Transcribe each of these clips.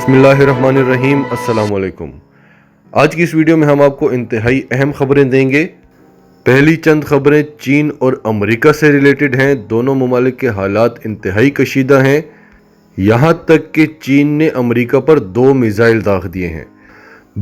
बिस्मिल्लाहिर्रहमानिर्रहीम। अस्सलाम वालेकुम। आज की इस वीडियो में हम आपको इंतहाई अहम खबरें देंगे। पहली चंद खबरें चीन और अमेरिका से रिलेटेड हैं। दोनों ममालिक के हालात इंतहाई कशीदा हैं, यहाँ तक कि चीन ने अमेरिका पर 2 मिसाइल दाग दिए हैं।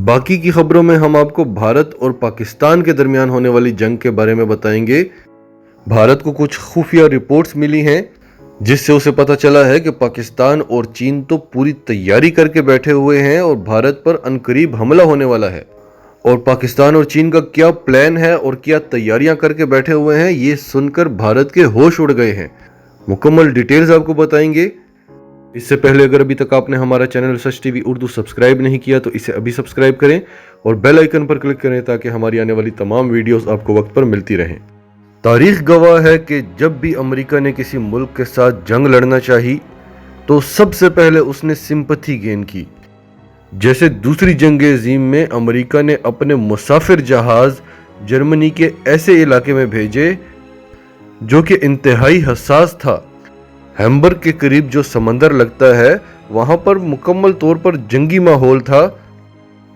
बाकी की खबरों में हम आपको भारत और पाकिस्तान के दरमियान होने वाली जंग के बारे में बताएंगे। भारत को कुछ खुफिया रिपोर्ट्स मिली हैं जिससे उसे पता चला है कि पाकिस्तान और चीन तो पूरी तैयारी करके बैठे हुए हैं और भारत पर अनकरीब हमला होने वाला है। और पाकिस्तान और चीन का क्या प्लान है और क्या तैयारियां करके बैठे हुए हैं, ये सुनकर भारत के होश उड़ गए हैं। मुकम्मल डिटेल्स आपको बताएंगे। इससे पहले अगर अभी तक आपने हमारा चैनल सच टीवी उर्दू सब्सक्राइब नहीं किया तो इसे अभी सब्सक्राइब करें और बेल आइकन पर क्लिक करें ताकि हमारी आने वाली तमाम वीडियोस आपको वक्त पर मिलती रहें। तारीख गवाह है कि जब भी अमेरिका ने किसी मुल्क के साथ जंग लड़ना चाही तो सबसे पहले उसने सिंपैथी गेन की। जैसे दूसरी जंग अजीम में अमेरिका ने अपने मुसाफिर जहाज जर्मनी के ऐसे इलाके में भेजे जो कि इंतहाई हसास था। हैम्बर्ग के करीब जो समंदर लगता है वहां पर मुकम्मल तौर पर जंगी माहौल था।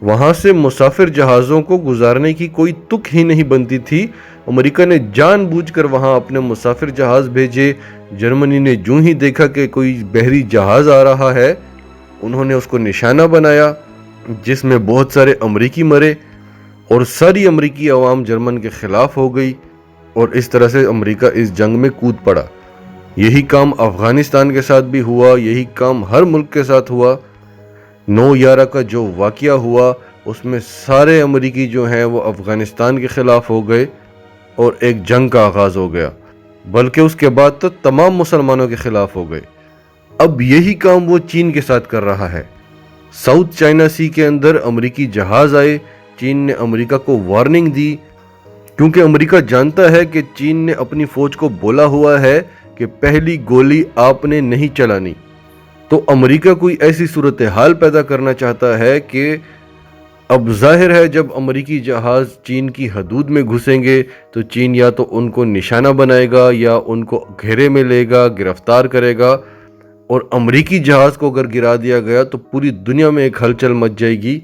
वहां से मुसाफिर जहाज़ों को गुजारने की कोई तुक ही नहीं बनती थी। अमेरिका ने जानबूझकर वहां अपने मुसाफिर जहाज भेजे। जर्मनी ने यूं ही देखा कि कोई बहरी जहाज आ रहा है, उन्होंने उसको निशाना बनाया जिसमें बहुत सारे अमरीकी मरे और सारी अमरीकी अवाम जर्मन के खिलाफ हो गई और इस तरह से अमरीका इस जंग में कूद पड़ा। यही काम अफगानिस्तान के साथ भी हुआ, यही काम हर मुल्क के साथ हुआ। 9/11 का जो वाक़या हुआ उसमें सारे अमरीकी जो हैं वो अफगानिस्तान के खिलाफ हो गए और एक जंग का आगाज हो गया, बल्कि उसके बाद तो तमाम मुसलमानों के खिलाफ हो गए। अब यही काम वो चीन के साथ कर रहा है। साउथ चाइना सी के अंदर अमरीकी जहाज आए, चीन ने अमरीका को वार्निंग दी क्योंकि अमरीका जानता है कि चीन ने अपनी फौज को बोला हुआ है कि पहली गोली आपने नहीं चलानी। तो अमरीका कोई ऐसी सूरत हाल पैदा करना चाहता है कि अब जाहिर है जब अमरीकी जहाज चीन की हदूद में घुसेंगे तो चीन या तो उनको निशाना बनाएगा या उनको घेरे में लेगा, गिरफ्तार करेगा। और अमरीकी जहाज को अगर गिरा दिया गया तो पूरी दुनिया में एक हलचल मच जाएगी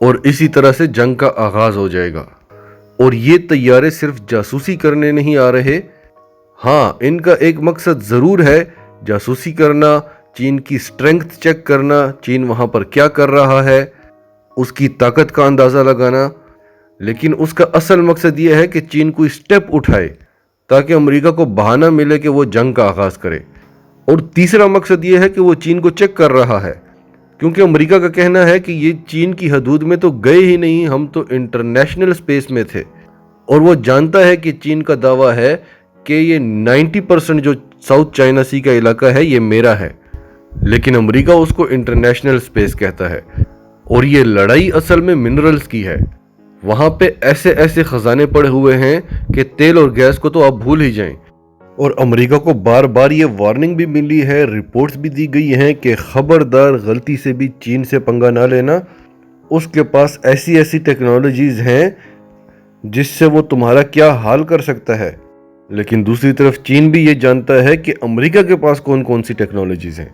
और इसी तरह से जंग का आगाज हो जाएगा। और ये तैयारे सिर्फ जासूसी करने नहीं आ रहे, हाँ इनका एक मकसद ज़रूर है, जासूसी करना, चीन की स्ट्रेंथ चेक करना, चीन वहाँ पर क्या कर रहा है, उसकी ताकत का अंदाज़ा लगाना। लेकिन उसका असल मकसद यह है कि चीन कोई स्टेप उठाए ताकि अमेरिका को बहाना मिले कि वो जंग का आगाज़ करे। और तीसरा मकसद यह है कि वो चीन को चेक कर रहा है क्योंकि अमेरिका का कहना है कि ये चीन की हदूद में तो गए ही नहीं, हम तो इंटरनेशनल स्पेस में थे। और वो जानता है कि चीन का दावा है कि ये 90% जो साउथ चाइना सी का इलाका है ये मेरा है, लेकिन अमेरिका उसको इंटरनेशनल स्पेस कहता है। और ये लड़ाई असल में मिनरल्स की है। वहाँ पे ऐसे ऐसे खजाने पड़े हुए हैं कि तेल और गैस को तो आप भूल ही जाएं। और अमेरिका को बार बार ये वार्निंग भी मिली है, रिपोर्ट्स भी दी गई हैं कि खबरदार गलती से भी चीन से पंगा ना लेना, उसके पास ऐसी ऐसी टेक्नोलॉजीज हैं जिससे वो तुम्हारा क्या हाल कर सकता है। लेकिन दूसरी तरफ चीन भी ये जानता है कि अमेरिका के पास कौन कौन सी टेक्नोलॉजीज हैं,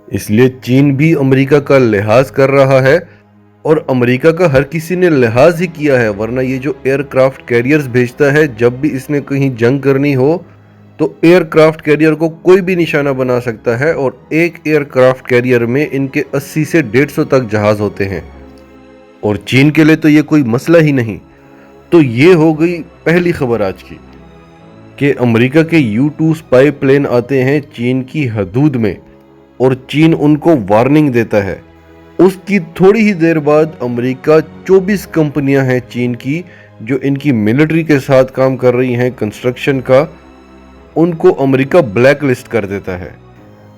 इसलिए चीन भी अमेरिका का लिहाज कर रहा है। और अमेरिका का हर किसी ने लिहाज ही किया है, वरना ये जो एयरक्राफ्ट कैरियर्स भेजता है जब भी इसने कहीं जंग करनी हो तो एयरक्राफ्ट कैरियर को कोई भी निशाना बना सकता है। और एक एयरक्राफ्ट कैरियर में इनके 80 से 150 तक जहाज होते हैं और चीन के लिए तो ये कोई मसला ही नहीं। तो ये हो गई पहली खबर आज की कि अमेरिका के U-2 स्पाई प्लेन आते हैं चीन की हदूद में और चीन उनको वार्निंग देता है। उसकी थोड़ी ही देर बाद अमेरिका 24 कंपनियां हैं चीन की जो इनकी मिलिट्री के साथ काम कर रही हैं कंस्ट्रक्शन का, उनको अमेरिका ब्लैक लिस्ट कर देता है।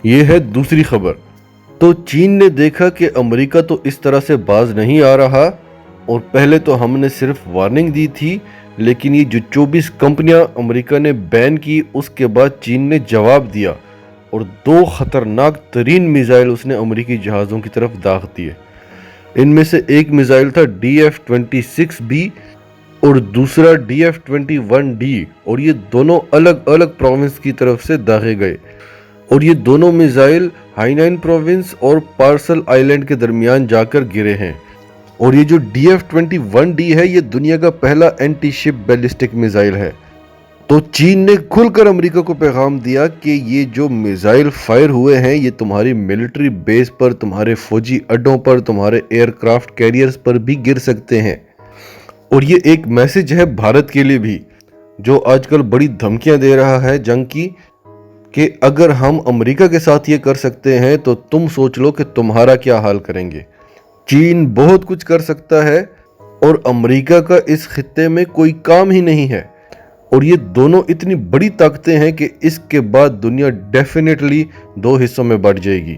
ये है दूसरी खबर। तो चीन ने देखा कि अमेरिका तो इस तरह से बाज नहीं आ रहा और पहले तो हमने सिर्फ वार्निंग दी थी, लेकिन ये जो 24 कंपनियां अमेरिका ने बैन की उसके बाद चीन ने जवाब दिया और 2 खतरनाक तरीन मिसाइल उसने अमेरिकी जहाज़ों की तरफ दाग दिए। इनमें से एक मिसाइल था DF-26B और दूसरा DF-21D और ये दोनों अलग अलग प्रोविंस की तरफ से दागे गए और ये दोनों मिसाइल हाइनाइन प्रोविंस और पार्सल आइलैंड के दरमियान जाकर गिरे हैं। और ये जो DF-21D है, ये दुनिया का पहला एंटी शिप बैलिस्टिक मिसाइल है। तो चीन ने खुलकर अमेरिका को पैगाम दिया कि ये जो मिसाइल फायर हुए हैं, ये तुम्हारी मिलिट्री बेस पर, तुम्हारे फौजी अड्डों पर, तुम्हारे एयरक्राफ्ट कैरियर्स पर भी गिर सकते हैं। और ये एक मैसेज है भारत के लिए भी, जो आजकल बड़ी धमकियां दे रहा है जंग की, कि अगर हम अमेरिका के साथ ये कर सकते हैं तो तुम सोच लो कि तुम्हारा क्या हाल करेंगे। चीन बहुत कुछ कर सकता है और अमेरिका का इस खित्ते में कोई काम ही नहीं है। और ये दोनों इतनी बड़ी ताकतें हैं कि इसके बाद दुनिया डेफिनेटली दो हिस्सों में बढ़ जाएगी।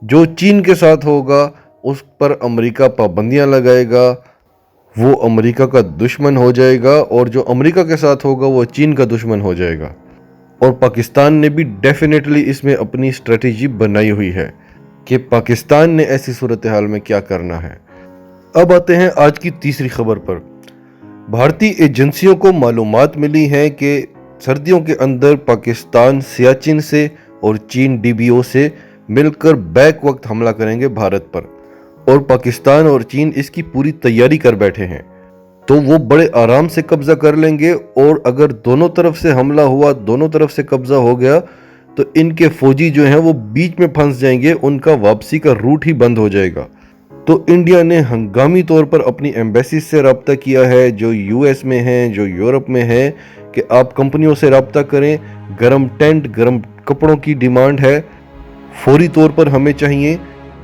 जो चीन के साथ होगा उस पर अमेरिका पाबंदियां लगाएगा, वो अमेरिका का दुश्मन हो जाएगा, और जो अमेरिका के साथ होगा वो चीन का दुश्मन हो जाएगा। और पाकिस्तान ने भी डेफिनेटली इसमें अपनी स्ट्रेटेजी बनाई हुई है कि पाकिस्तान ने ऐसी सूरत हाल में क्या करना है। अब आते हैं आज की तीसरी खबर पर। भारतीय एजेंसियों को मालूमात मिली है कि सर्दियों के अंदर पाकिस्तान सियाचिन से और चीन DBO से मिलकर बैक वक्त हमला करेंगे भारत पर, और पाकिस्तान और चीन इसकी पूरी तैयारी कर बैठे हैं। तो वो बड़े आराम से कब्जा कर लेंगे, और अगर दोनों तरफ से हमला हुआ, दोनों तरफ से कब्जा हो गया, तो इनके फौजी जो हैं वो बीच में फंस जाएंगे, उनका वापसी का रूट ही बंद हो जाएगा। तो इंडिया ने हंगामी तौर पर अपनी एम्बेसी से रब्ता किया है, जो US में हैं, जो यूरोप में हैं, कि आप कंपनियों से रब्ता करें। गर्म टेंट, गर्म कपड़ों की डिमांड है, फौरी तौर पर हमें चाहिए,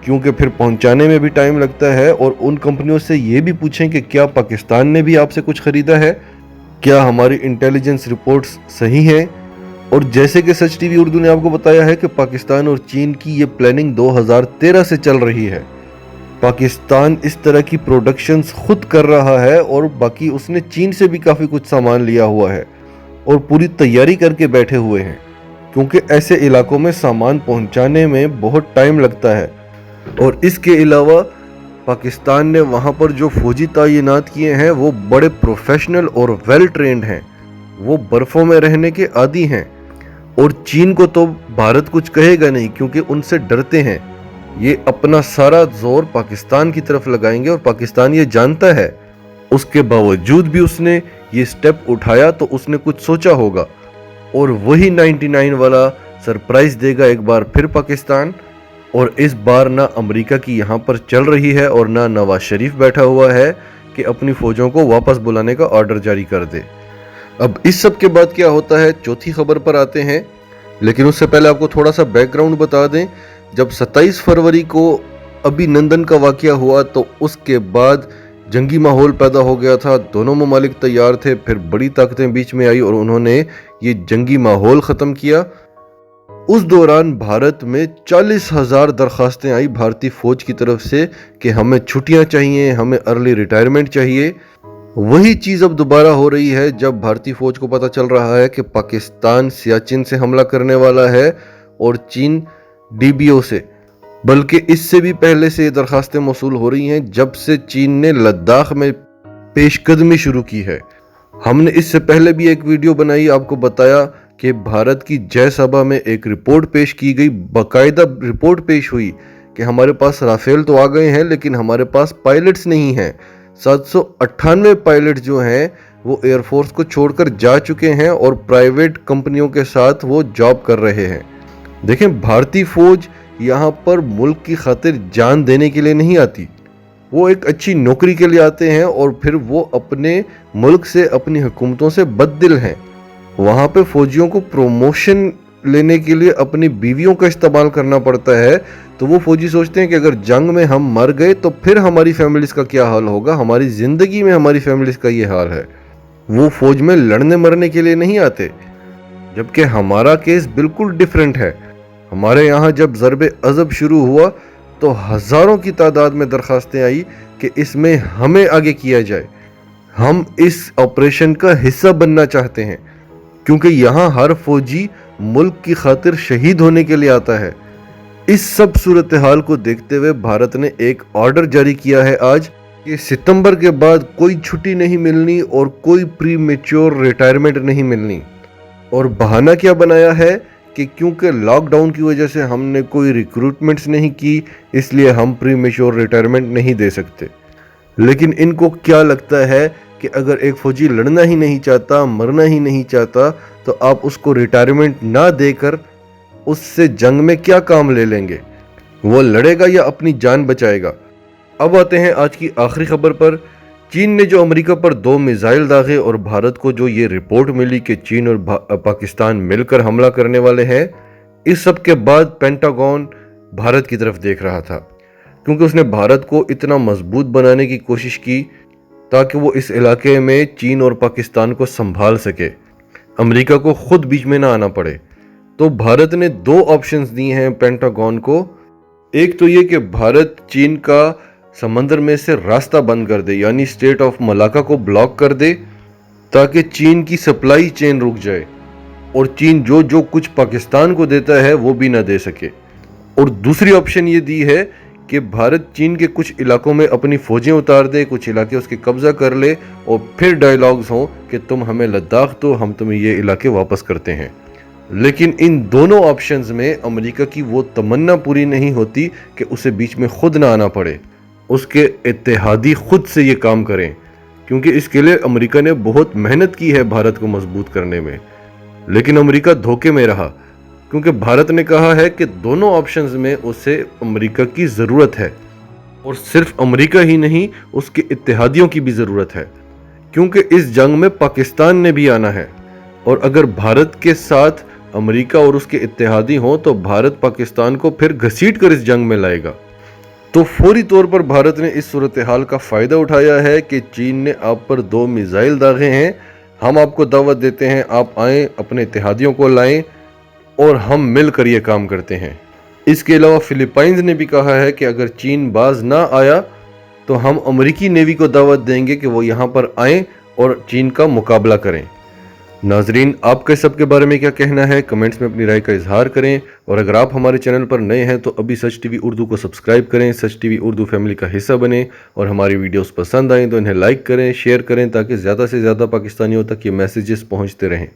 क्योंकि फिर पहुंचाने में भी टाइम लगता है। और उन कंपनियों से ये भी पूछें कि क्या पाकिस्तान ने भी आपसे कुछ खरीदा है, क्या हमारी इंटेलिजेंस रिपोर्ट्स सही हैं। और जैसे कि सच TV उर्दू ने आपको बताया है कि पाकिस्तान और चीन की ये प्लानिंग 2013 से चल रही है। पाकिस्तान इस तरह की प्रोडक्शंस खुद कर रहा है, और बाकी उसने चीन से भी काफ़ी कुछ सामान लिया हुआ है और पूरी तैयारी करके बैठे हुए हैं, क्योंकि ऐसे इलाकों में सामान पहुंचाने में बहुत टाइम लगता है। और इसके अलावा पाकिस्तान ने वहाँ पर जो फौजी तैनात किए हैं वो बड़े प्रोफेशनल और वेल ट्रेंड हैं, वो बर्फ़ों में रहने के आदी हैं। और चीन को तो भारत कुछ कहेगा नहीं, क्योंकि उनसे डरते हैं। ये अपना सारा जोर पाकिस्तान की तरफ लगाएंगे, और पाकिस्तान ये जानता है। उसके बावजूद भी उसने ये स्टेप उठाया, तो उसने कुछ सोचा होगा, और वही 99 वाला सरप्राइज देगा एक बार फिर पाकिस्तान। और इस बार ना अमेरिका की यहाँ पर चल रही है, और ना नवाज शरीफ बैठा हुआ है कि अपनी फौजों को वापस बुलाने का ऑर्डर जारी कर दे। अब इस सब के बाद क्या होता है, चौथी खबर पर आते हैं। लेकिन उससे पहले आपको थोड़ा सा बैकग्राउंड बता दें। जब 27 फरवरी को अभिनंदन का वाकया हुआ, तो उसके बाद जंगी माहौल पैदा हो गया था। दोनों ममालिक तैयार थे, फिर बड़ी ताकतें बीच में आई और उन्होंने ये जंगी माहौल ख़त्म किया। उस दौरान भारत में 40,000 दरखास्तें आई भारतीय फ़ौज की तरफ से कि हमें छुट्टियां चाहिए, हमें अर्ली रिटायरमेंट चाहिए। वही चीज़ अब दोबारा हो रही है, जब भारतीय फ़ौज को पता चल रहा है कि पाकिस्तान सियाचिन से हमला करने वाला है और चीन DBO से। बल्कि इससे भी पहले से ये दरखास्तें मौसूल हो रही हैं, जब से चीन ने लद्दाख में पेशकदमी शुरू की है। हमने इससे पहले भी एक वीडियो बनाई, आपको बताया कि भारत की जय सभा में एक रिपोर्ट पेश की गई, बाकायदा रिपोर्ट पेश हुई कि हमारे पास राफेल तो आ गए हैं, लेकिन हमारे पास पायलट्स नहीं हैं। 798 पायलट जो हैं वो एयरफोर्स को छोड़कर जा चुके हैं और प्राइवेट कंपनियों के साथ वो जॉब कर रहे हैं। देखें, भारतीय फौज यहाँ पर मुल्क की खातिर जान देने के लिए नहीं आती, वो एक अच्छी नौकरी के लिए आते हैं, और फिर वो अपने मुल्क से, अपनी हुकूमतों से बददिल हैं। वहाँ पे फौजियों को प्रमोशन लेने के लिए अपनी बीवियों का इस्तेमाल करना पड़ता है। तो वो फौजी सोचते हैं कि अगर जंग में हम मर गए तो फिर हमारी फैमिलीज का क्या हाल होगा, हमारी ज़िंदगी में हमारी फैमिलीज का ये हाल है। वो फौज में लड़ने मरने के लिए नहीं आते, जबकि हमारा केस बिल्कुल डिफरेंट है। हमारे यहाँ जब ज़रबे अज़ब शुरू हुआ तो हज़ारों की तादाद में दरखास्तें आई कि इसमें हमें आगे किया जाए, हम इस ऑपरेशन का हिस्सा बनना चाहते हैं, क्योंकि यहाँ हर फौजी मुल्क की खातिर शहीद होने के लिए आता है। इस सब सूरत हाल को देखते हुए भारत ने एक ऑर्डर जारी किया है आज कि सितंबर के बाद कोई छुट्टी नहीं मिलनी और कोई प्री मैच्योर रिटायरमेंट नहीं मिलनी। और बहाना क्या बनाया है کہ کیونکہ لاک ڈاؤن کی وجہ سے ہم نے کوئی ریکروٹمنٹس نہیں کی، اس لیے ہم پری میچور ریٹائرمنٹ نہیں دے سکتے۔ لیکن ان کو کیا لگتا ہے کہ اگر ایک فوجی لڑنا ہی نہیں چاہتا، مرنا ہی نہیں چاہتا، تو آپ اس کو ریٹائرمنٹ نہ دے کر اس سے جنگ میں کیا کام لے لیں گے؟ وہ لڑے گا یا اپنی جان بچائے گا؟ اب آتے ہیں آج کی آخری خبر پر۔ چین نے جو امریکہ پر 2 میزائل داغے اور بھارت کو جو یہ رپورٹ ملی کہ چین اور پاکستان مل کر حملہ کرنے والے ہیں، اس سب کے بعد پینٹاگون بھارت کی طرف دیکھ رہا تھا، کیونکہ اس نے بھارت کو اتنا مضبوط بنانے کی کوشش کی تاکہ وہ اس علاقے میں چین اور پاکستان کو سنبھال سکے، امریکہ کو خود بیچ میں نہ آنا پڑے۔ تو بھارت نے 2 آپشنز دی ہیں پینٹاگون کو۔ ایک تو یہ کہ بھارت چین کا سمندر میں سے راستہ بند کر دے، یعنی اسٹریٹ آف ملاکا کو بلاک کر دے تاکہ چین کی سپلائی چین رک جائے اور چین جو کچھ پاکستان کو دیتا ہے وہ بھی نہ دے سکے۔ اور دوسری آپشن یہ دی ہے کہ بھارت چین کے کچھ علاقوں میں اپنی فوجیں اتار دے، کچھ علاقے اس کے قبضہ کر لے اور پھر ڈائیلاگز ہوں کہ تم ہمیں لداخ دو، ہم تمہیں یہ علاقے واپس کرتے ہیں۔ لیکن ان دونوں آپشنز میں امریکہ کی وہ تمنا پوری نہیں ہوتی کہ اسے بیچ میں خود نہ آنا پڑے، اس کے اتحادی خود سے یہ کام کریں، کیونکہ اس کے لیے امریکہ نے بہت محنت کی ہے بھارت کو مضبوط کرنے میں۔ لیکن امریکہ دھوکے میں رہا، کیونکہ بھارت نے کہا ہے کہ دونوں آپشنز میں اسے امریکہ کی ضرورت ہے، اور صرف امریکہ ہی نہیں، اس کے اتحادیوں کی بھی ضرورت ہے، کیونکہ اس جنگ میں پاکستان نے بھی آنا ہے، اور اگر بھارت کے ساتھ امریکہ اور اس کے اتحادی ہوں تو بھارت پاکستان کو پھر گھسیٹ کر اس جنگ میں لائے گا۔ تو فوری طور پر بھارت نے اس صورتحال کا فائدہ اٹھایا ہے کہ چین نے آپ پر 2 میزائل داغے ہیں، ہم آپ کو دعوت دیتے ہیں، آپ آئیں، اپنے اتحادیوں کو لائیں اور ہم مل کر یہ کام کرتے ہیں۔ اس کے علاوہ فلپائنز نے بھی کہا ہے کہ اگر چین باز نہ آیا تو ہم امریکی نیوی کو دعوت دیں گے کہ وہ یہاں پر آئیں اور چین کا مقابلہ کریں۔ ناظرین، آپ کا سب کے بارے میں کیا کہنا ہے؟ کمنٹس میں اپنی رائے کا اظہار کریں، اور اگر آپ ہمارے چینل پر نئے ہیں تو ابھی سچ ٹی وی اردو کو سبسکرائب کریں، سچ ٹی وی اردو فیملی کا حصہ بنیں، اور ہماری ویڈیوز پسند آئیں تو انہیں لائک کریں، شیئر کریں، تاکہ زیادہ سے زیادہ پاکستانیوں تک یہ میسیجز پہنچتے رہیں۔